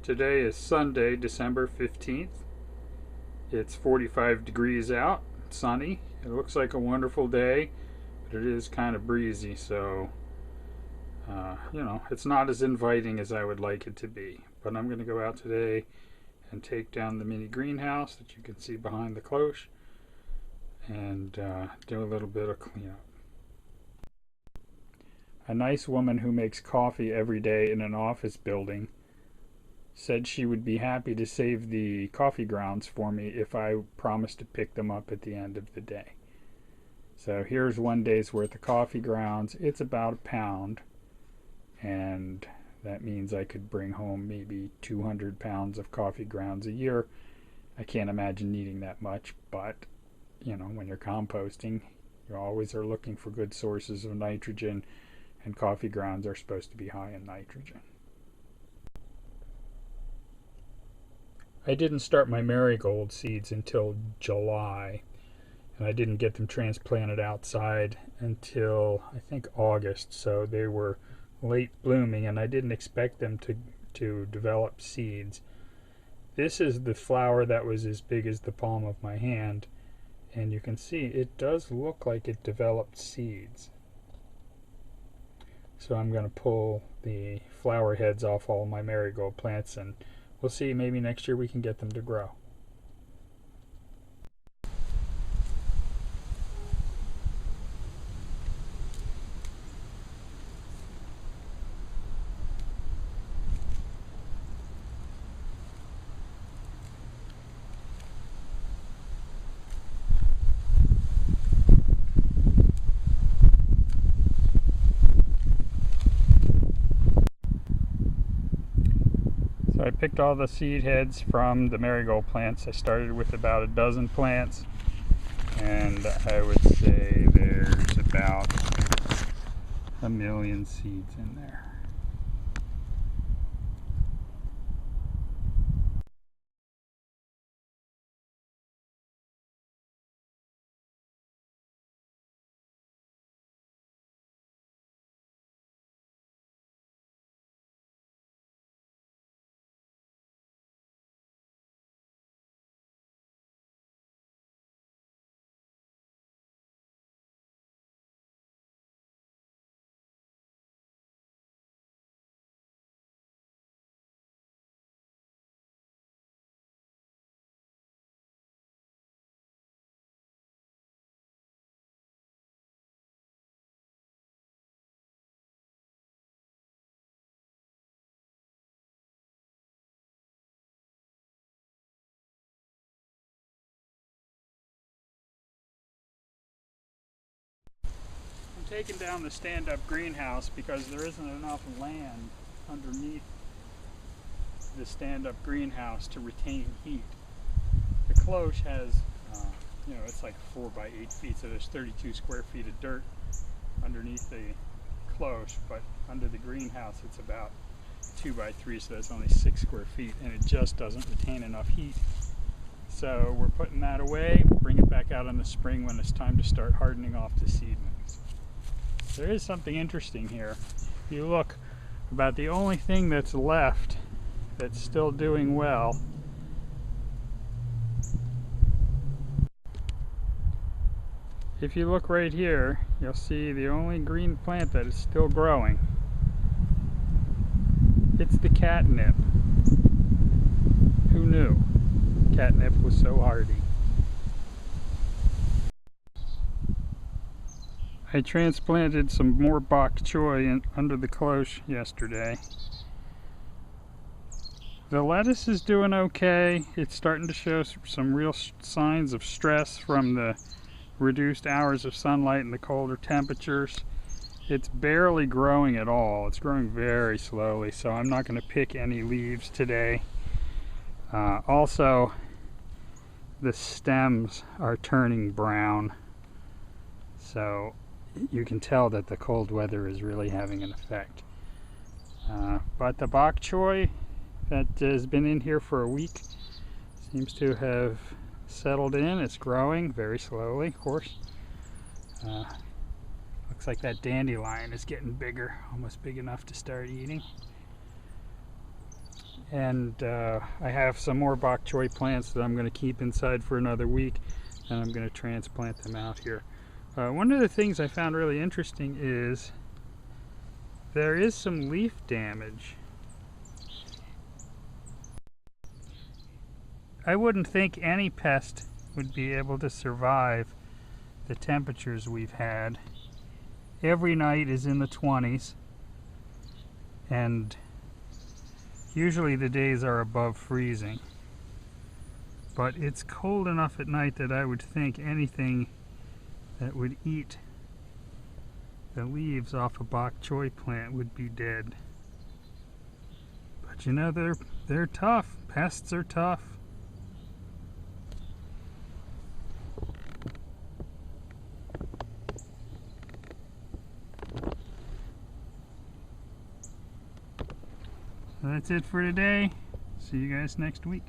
Today is Sunday, December 15th. It's 45 degrees out, sunny. It looks like a wonderful day, but it is kind of breezy, so it's not as inviting as I would like it to be. But I'm going to go out today and take down the mini greenhouse that you can see behind the cloche and do a little bit of cleanup. A nice woman who makes coffee every day in an office building said she would be happy to save the coffee grounds for me if I promised to pick them up at the end of the day. So here's one day's worth of coffee grounds. It's about a pound, and that means I could bring home maybe 200 pounds of coffee grounds a year. I can't imagine needing that much, but when you're composting, you always are looking for good sources of nitrogen, and coffee grounds are supposed to be high in nitrogen. I didn't start my marigold seeds until July, and I didn't get them transplanted outside until I think August, so they were late blooming, and I didn't expect them to develop seeds. This is the flower that was as big as the palm of my hand, and you can see it does look like it developed seeds. So I'm going to pull the flower heads off all my marigold plants, and we'll see, maybe next year we can get them to grow. So I picked all the seed heads from the marigold plants. I started with about a dozen plants, and I would say there's about 1 million seeds in there. I'm taking down the stand-up greenhouse because there isn't enough land underneath the stand-up greenhouse to retain heat. The cloche has, it's like 4 by 8 feet, so there's 32 square feet of dirt underneath the cloche, but under the greenhouse it's about 2 by 3, so that's only 6 square feet, and it just doesn't retain enough heat. So we're putting that away. We'll bring it back out in the spring when it's time to start hardening off the seedlings. There is something interesting here. If you look, about the only thing that's left that's still doing well if you look right here, you'll see the only green plant that is still growing. It's the catnip. Who knew catnip was so hardy? I transplanted some more Bok Choy under the cloche yesterday. The lettuce is doing okay. It's starting to show some real signs of stress from the reduced hours of sunlight and the colder temperatures. It's barely growing at all. It's growing very slowly, so I'm not going to pick any leaves today. Also, the stems are turning brown, so you can tell that the cold weather is really having an effect. But the Bok Choy that has been in here for a week seems to have settled in. It's growing very slowly, of course. Looks like that dandelion is getting bigger, almost big enough to start eating. And I have some more bok choy plants that I'm going to keep inside for another week, and I'm going to transplant them out here. One of the things I found really interesting is there is some leaf damage. I wouldn't think any pest would be able to survive the temperatures we've had. Every night is in the 20s, and usually the days are above freezing. But it's cold enough at night that I would think anything that would eat the leaves off a bok choy plant would be dead. But you know, they're tough. Pests are tough. So that's it for today. See you guys next week.